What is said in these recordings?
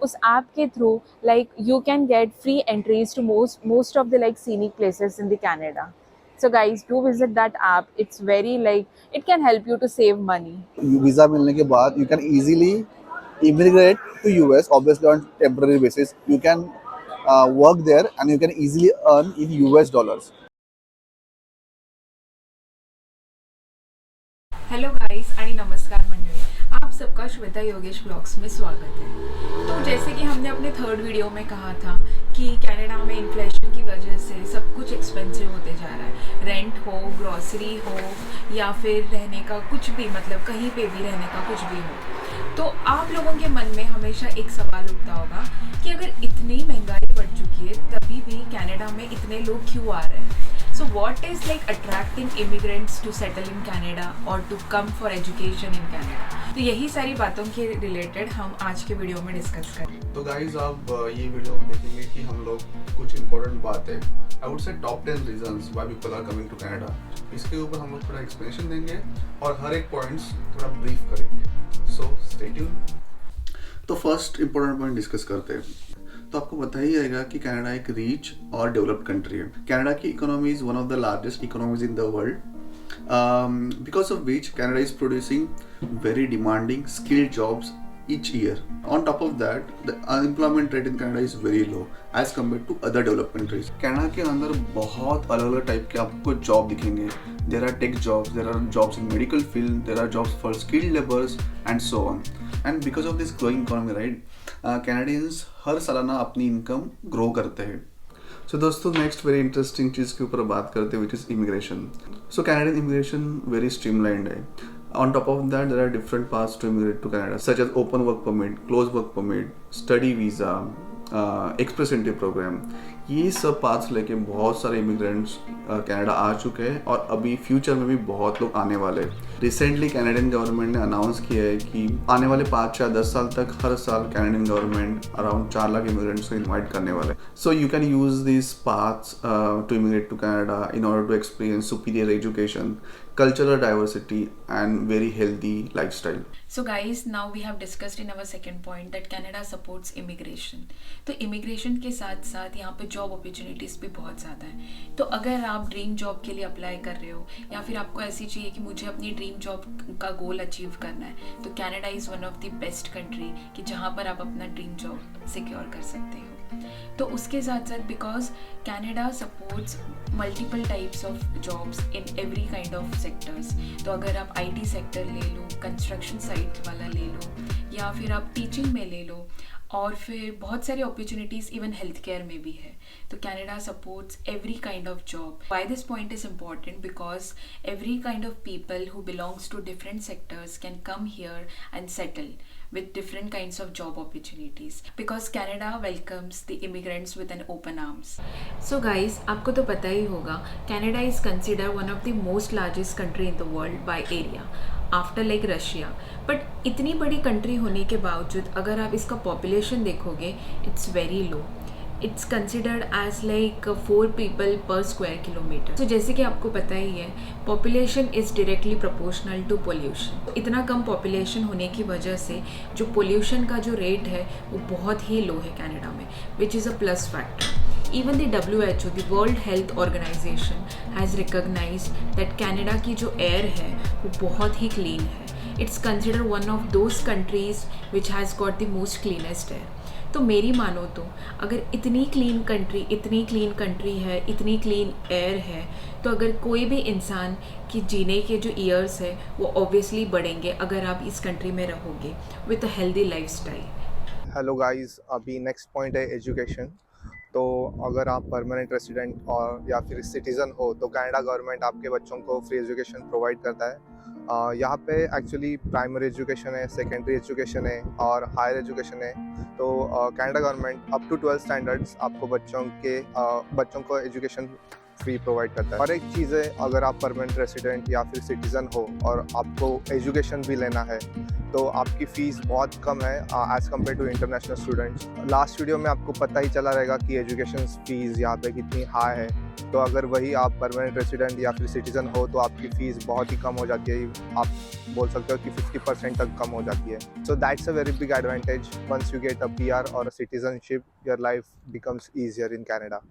उस ऐप के through like you can get free entries to most of the like scenic places in the Canada. So guys, do visit that app. It's very like it can help you to save money. Visa मिलने के बाद you can easily immigrate to US, obviously on temporary basis. You can work there and you can easily earn in US dollars. Hello guys आणि नमस्कार मंडळी, आप सबका Shweta Yogesh blogs में स्वागत है। तो जैसे कि हमने अपने थर्ड वीडियो में कहा था कि कनाडा में इन्फ्लेशन की वजह से सब कुछ एक्सपेंसिव होते जा रहा है। रेंट हो, ग्रॉसरी हो या फिर रहने का कुछ भी, मतलब कहीं पे भी रहने का कुछ भी हो। तो आप लोगों के मन में हमेशा एक सवाल उठता होगा कि अगर इतनी महंगाई बढ़ चुकी है तभी भी कनाडा में इतने लोग क्यों आ रहे हैं। So what is like attracting immigrants to settle in Canada or to come for education in Canada? तो यही सारी बातों के रिलेटेड हम आज के वीडियो में डिस्कस करें। तो गाइज आप ये वीडियो में देखेंगे कि हम लोग कुछ इंपॉर्टेंट बातें, I would say top 10 reasons why people are coming to Canada, इसके ऊपर हम लोग थोड़ा एक्सप्लेनेशन देंगे और हर एक पॉइंट्स थोड़ा ब्रीफ करेंगे। So stay tuned. तो फर्स्ट इंपॉर्टेंट पॉइंट डिस्कस करते हैं। तो आपको पता ही रहेगा कि कनाडा एक रिच और डेवलप्ड कंट्री है। कनाडा की economy is one of the largest economies in the world, because of which Canada is producing very demanding skilled jobs each year. On top of that, the unemployment rate in Canada is very low as compared to other developed countries. Canada के अंदर बहुत अलग अलग type के आपको job दिखेंगे। There are tech jobs, there are jobs in medical field, there are jobs for skilled laborers and so on. And because of this growing economy, right, Canadians हर सालाना अपनी इनकम ग्रो करते हैं। सो दोस्तों, next very interesting चीज़ के ऊपर बात करते हैं, which is immigration. So Canadian immigration very streamlined है। On top of that there are different paths to immigrate to Canada, such as open work permit, close work permit, study visa, express entry programme. ये सब paths लेके बहुत सारे immigrants Canada आ चुके हैं और अभी फ्यूचर में भी बहुत लोग आने वाले हैं। रिसेंटली कैनेडियन गवर्नमेंट ने अनाउंस किया है कि आने वाले 5 या 10 साल तक हर साल Canadian government around 4 lakh immigrants को इन्वाइट करने वाले। So you can use this paths to immigrate to Canada in order to experience superior education, cultural diversity and very healthy lifestyle. So guys, now we have discussed in our second point that Canada supports immigration. तो immigration के साथ साथ यहाँ पे job opportunities भी बहुत ज़्यादा है। तो अगर आप ड्रीम जॉब के लिए अप्लाई कर रहे हो या फिर आपको ऐसी चाहिए कि मुझे अपनी ड्रीम जॉब का गोल अचीव करना है, तो Canada is one of the best country कि जहाँ पर आप अपना ड्रीम जॉब सिक्योर कर सकते हो। तो उसके साथ साथ because Canada supports multiple types of jobs in every kind of sectors. तो अगर आप आईटी सेक्टर ले लो, कंस्ट्रक्शन साइट वाला ले लो, या फिर आप टीचिंग में ले लो, और फिर बहुत सारी अपॉर्चुनिटीज़ इवन हेल्थ केयर में भी है। तो Canada supports every kind of job. Why this point is important because every kind of people who belongs to different sectors can come here and settle with different kinds of job opportunities because Canada welcomes the immigrants with an open arms. So guys, आपको तो पता ही होगा, Canada is considered one of the most largest country in the world by area after like Russia. But इतनी बड़ी country होने के बावजूद अगर आप इसका पॉपुलेशन देखोगे, it's very low. It's considered as like 4 people per square kilometer। तो जैसे कि आपको पता ही है, population is directly proportional to pollution. इतना कम पॉपुलेशन होने की वजह से जो पोल्यूशन का जो रेट है वो बहुत ही लो है कनाडा में, which is a plus factor. Even the WHO, the World Health Organization, has recognized that Canada की जो एयर है वो बहुत ही क्लीन है। It's considered one of those countries which has got the most cleanest air। तो मेरी मानो तो अगर इतनी क्लीन कंट्री है, इतनी क्लीन एयर है, तो अगर कोई भी इंसान की जीने के जो ईयर्स है वो ऑब्वियसली बढ़ेंगे अगर आप इस कंट्री में रहोगे with a healthy lifestyle. Hello guys, अभी नेक्स्ट पॉइंट है एजुकेशन। तो अगर आप परमानेंट रेसिडेंट और या फिर सिटीज़न हो तो कनाडा गवर्नमेंट आपके बच्चों को फ्री एजुकेशन प्रोवाइड करता है। यहाँ पे एक्चुअली प्राइमरी एजुकेशन है, सेकेंडरी एजुकेशन है और हायर एजुकेशन है। तो Canada government up to 12 standards आपको बच्चों को एजुकेशन फ्री प्रोवाइड करता है। और एक चीज़ है, अगर आप परमानेंट रेसिडेंट या फिर सिटीज़न हो और आपको एजुकेशन भी लेना है तो आपकी फ़ीस बहुत कम है as compare to international students. Last video में आपको पता ही चला रहेगा कि एजुकेशन फ़ीस यहाँ पे कितनी हाई है। तो अगर वही आप परमानेंट रेसिडेंट या फिर सिटीज़न हो तो आपकी फ़ीस बहुत ही कम हो जाती है, आप बोल सकते हो कि 50% तक कम हो जाती है। So that's a very big advantage. Once you get a PR और a citizenship, your life becomes easier in Canada.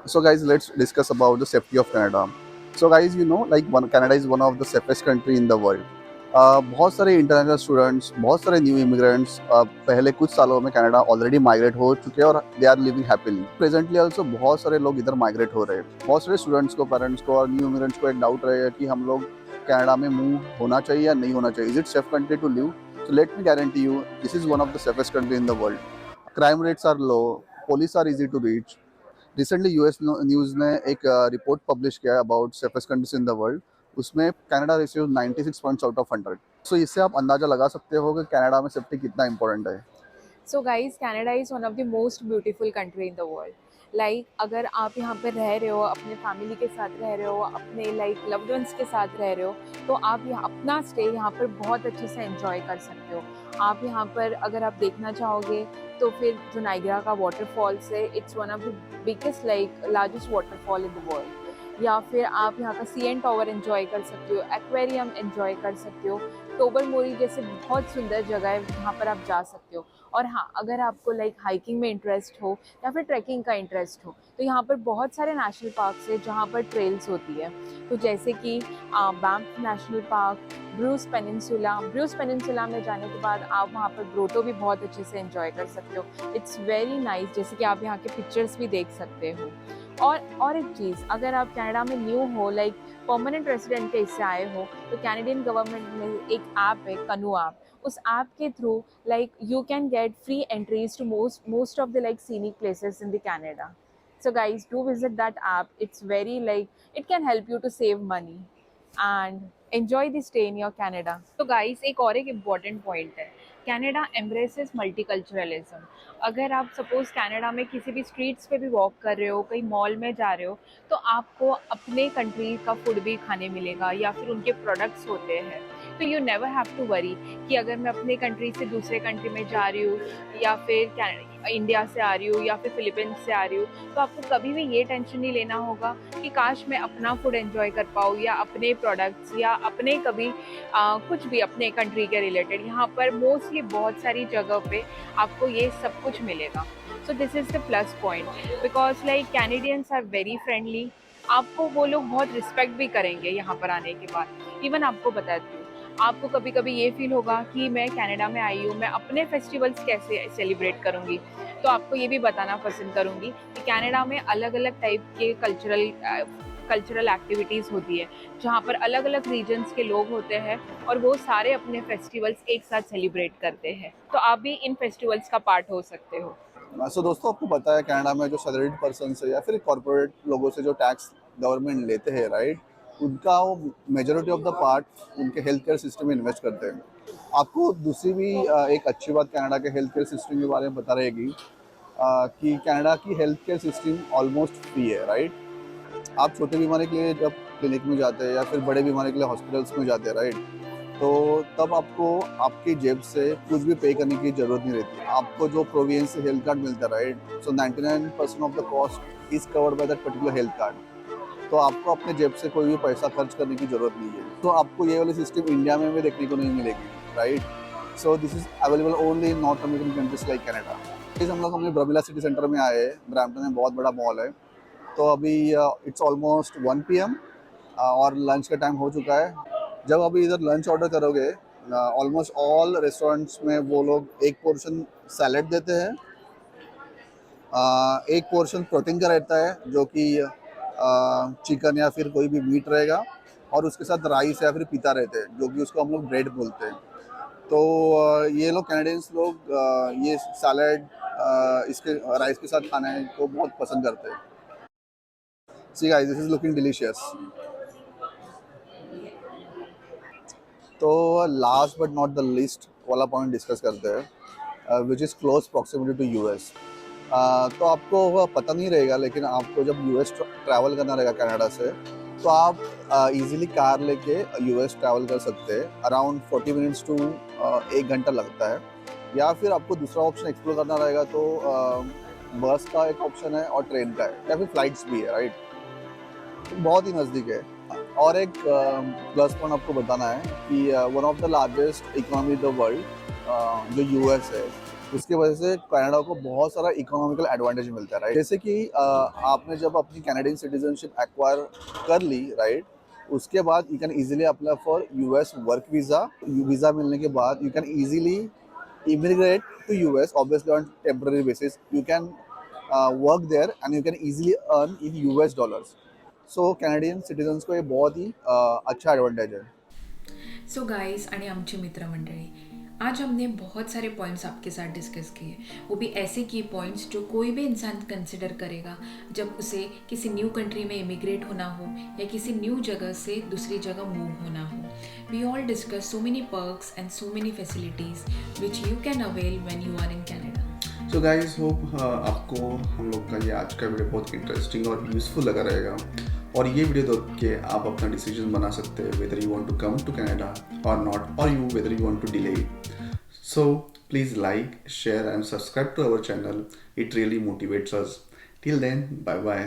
So guys, let's discuss about the safety of Canada. So guys, you know, like Canada is one of the safest country in the world. बहुत सारे international students, बहुत सारे new immigrants पहले कुछ सालों में Canada already migrate हो चुके हैं और they are living happily. Presently also बहुत सारे लोग इधर माइग्रेट हो रहे हैं। बहुत सारे स्टूडेंट्स को, पेरेंट्स को और न्यू इमिग्रेंट्स को एक डाउट रहेगा कि हम लोग कनाडा में मूव होना चाहिए या नहीं होना चाहिए। Is it safe country to live? So let me guarantee you, this is one of the safest country in the world. Crime rates are low, police are easy to reach. Recently US news ने एक report publish किया about safest countries in the world. उसमें Canada receive 96 points out of 100। So इससे आप अंदाजा लगा सकते हो कि कनाडा में सेफ्टी कितना इंपॉर्टेंट है। So guys, Canada is one of the most beautiful country in the world. Like अगर आप यहाँ पर रह रहे हो, अपने फैमिली के साथ रह रहे हो, अपने लाइक लव्ड वंस के साथ रह रहे हो, तो आप यहाँ अपना स्टे यहाँ पर बहुत अच्छे से एंजॉय कर सकते हो। आप यहाँ पर अगर आप देखना चाहोगे तो फिर जो नाइग्रा का वाटरफॉल्स है, it's one of the biggest like largest waterfall in the world. या फिर आप यहाँ का CN टावर एंजॉय कर सकते हो, एक्वेरियम एंजॉय कर सकते हो, टोबरमोरी जैसे बहुत सुंदर जगह है, वहाँ पर आप जा सकते हो। और हाँ, अगर आपको लाइक हाइकिंग में इंटरेस्ट हो या फिर ट्रैकिंग का इंटरेस्ट हो तो यहाँ पर बहुत सारे नेशनल पार्क्स है जहाँ पर ट्रेल्स होती है। तो जैसे कि Banff national park, Bruce peninsula में जाने के बाद आप वहाँ पर ग्रोटो भी बहुत अच्छे से एंजॉय कर सकते हो। इट्स वेरी नाइस, जैसे कि आप यहाँ के पिक्चर्स भी देख सकते हो। और एक चीज़, अगर आप कनाडा में न्यू हो, लाइक परमानेंट रेसिडेंट के हिस्से आए हो, तो कैनेडियन गवर्नमेंट में एक ऐप है, कनू ऐप। उस ऐप के through like you can get free entries to most of the like scenic places in the Canada. So guys, do visit that app. It's very like it can help you to save money and enjoy the stay in your Canada. So guys, एक और एक important point है, Canada embraces multiculturalism. अगर आप suppose Canada में किसी भी streets पे भी वॉक कर रहे हो, कहीं मॉल में जा रहे हो, तो आपको अपने कंट्री का फूड भी खाने मिलेगा या फिर उनके प्रोडक्ट्स होते हैं। तो you never have to worry कि अगर मैं अपने कंट्री से दूसरे कंट्री में जा रही हूँ या फिर इंडिया से आ रही हूँ या फिर फिलीपींस से आ रही हूँ, तो आपको कभी भी ये टेंशन नहीं लेना होगा कि काश मैं अपना फूड एंजॉय कर पाऊँ या अपने प्रोडक्ट्स या अपने कभी कुछ भी अपने कंट्री के रिलेटेड। यहाँ पर मोस्टली बहुत सारी जगह पे आपको ये सब कुछ मिलेगा। So this is the plus point, because like Canadians are very friendly. आपको वो लोग बहुत रिस्पेक्ट भी करेंगे यहाँ पर आने के बाद। इवन आपको बताती हूँ, आपको कभी कभी ये फील होगा कि मैं कनाडा में आई हूँ, मैं अपने फेस्टिवल्स कैसे सेलिब्रेट करूँगी, तो आपको ये भी बताना पसंद करूँगी कि कनाडा में अलग अलग टाइप के कल्चरल एक्टिविटीज़ होती है, जहाँ पर अलग अलग रीजन्स के लोग होते हैं और वो सारे अपने फेस्टिवल्स एक साथ सेलिब्रेट करते हैं। तो आप भी इन फेस्टिवल्स का पार्ट हो सकते हो। सो दोस्तों, आपको पता है कनाडा में जो सैलरीड पर्सन से या फिर कॉर्पोरेट लोगों से जो टैक्स गवर्नमेंट लेते हैं, राइट, उनका वो मेजॉरिटी ऑफ द पार्ट उनके हेल्थ केयर सिस्टम में इन्वेस्ट करते हैं। आपको दूसरी भी एक अच्छी बात कनाडा के हेल्थ केयर सिस्टम के बारे में पता रहेगी कि कनाडा की health care system almost free है, राइट। आप छोटी बीमारी के लिए जब क्लिनिक में जाते हैं या फिर बड़े बीमारी के लिए हॉस्पिटल्स में जाते हैं, राइट, तो तब आपको आपकी जेब से कुछ भी पे करने की ज़रूरत नहीं रहती। आपको जो प्रोविडेंस से हेल्थ कार्ड मिलता है, right, so 99% of the cost is covered by that particular health card. तो आपको अपने जेब से कोई भी पैसा खर्च करने की ज़रूरत नहीं है। तो आपको ये वाली सिस्टम इंडिया में भी देखने को नहीं मिलेगी, right. So this is available only in north American countries like Canada. इस हम लोग अपने ब्रमिला सिटी सेंटर में आए हैं। ब्रैम्पटन में बहुत बड़ा मॉल है। तो अभी इट्स ऑलमोस्ट 1 PM और लंच का टाइम हो चुका है। जब अभी इधर लंच ऑर्डर करोगे, ऑलमोस्ट ऑल रेस्टोरेंट्स में वो लोग एक पोर्शन सैलेड देते हैं, एक पोर्शन प्रोटीन का रहता है जो कि चिकन या फिर कोई भी मीट रहेगा, और उसके साथ राइस या फिर पीता रहते हैं जो कि उसको हम लोग ब्रेड बोलते हैं। तो ये लोग कैनेडियंस लोग ये सैलेड इसके राइस के साथ खाने को बहुत पसंद करते हैं। See guys, this is looking delicious. तो last but not the least वाला पॉइंट डिस्कस करते हैं, which is close proximity to US। तो आपको वह पता नहीं रहेगा, लेकिन आपको जब यूएस ट्रैवल करना रहेगा कनाडा से, तो आप इजीली कार लेके यूएस ट्रैवल कर सकते हैं। अराउंड 40 मिनट्स टू 1 घंटा लगता है। या फिर आपको दूसरा ऑप्शन एक्सप्लोर करना रहेगा तो बस का एक ऑप्शन है और ट्रेन का है, या फिर फ्लाइट्स भी है, राइट। तो बहुत ही नज़दीक है। और एक प्लस पॉइंट आपको बताना है कि one of the largest economy in the world जो यूएस है, उसकी वजह से कनाडा को बहुत सारा इकोनॉमिकल एडवांटेज मिलता है, राइट। जैसे कि आपने जब अपनी कैनेडियन सिटीजनशिप एक्वायर कर ली, राइट, उसके बाद you can easily apply for US work visa. Visa मिलने के बाद you can easily immigrate to US, obviously on temporary basis. You can work there and you can easily earn in US dollars. So Canadian citizens को ये बहुत ही अच्छा advantage है। So guys आणि आमची मित्रमंडळी, आज हमने बहुत सारे पॉइंट्स आपके साथ डिस्कस किए, वो भी ऐसे की पॉइंट्स जो कोई भी इंसान कंसिडर करेगा जब उसे किसी न्यू कंट्री में इमिग्रेट होना हो या किसी न्यू जगह से दूसरी जगह मूव होना हो। We all discuss so many perks and so many facilities which you can avail when you are in Canada. So guys hope आपको हम लोग का ये आज का वीडियो बहुत इंटरेस्टिंग और यूज़फुल लगा रहेगा, और ये वीडियो देख के आप अपना डिसीजन बना सकते हैं whether you want to come to Canada और नॉट, और you whether you want to delay it. So please like, share and subscribe to our channel. It really motivates us. Till then, bye bye.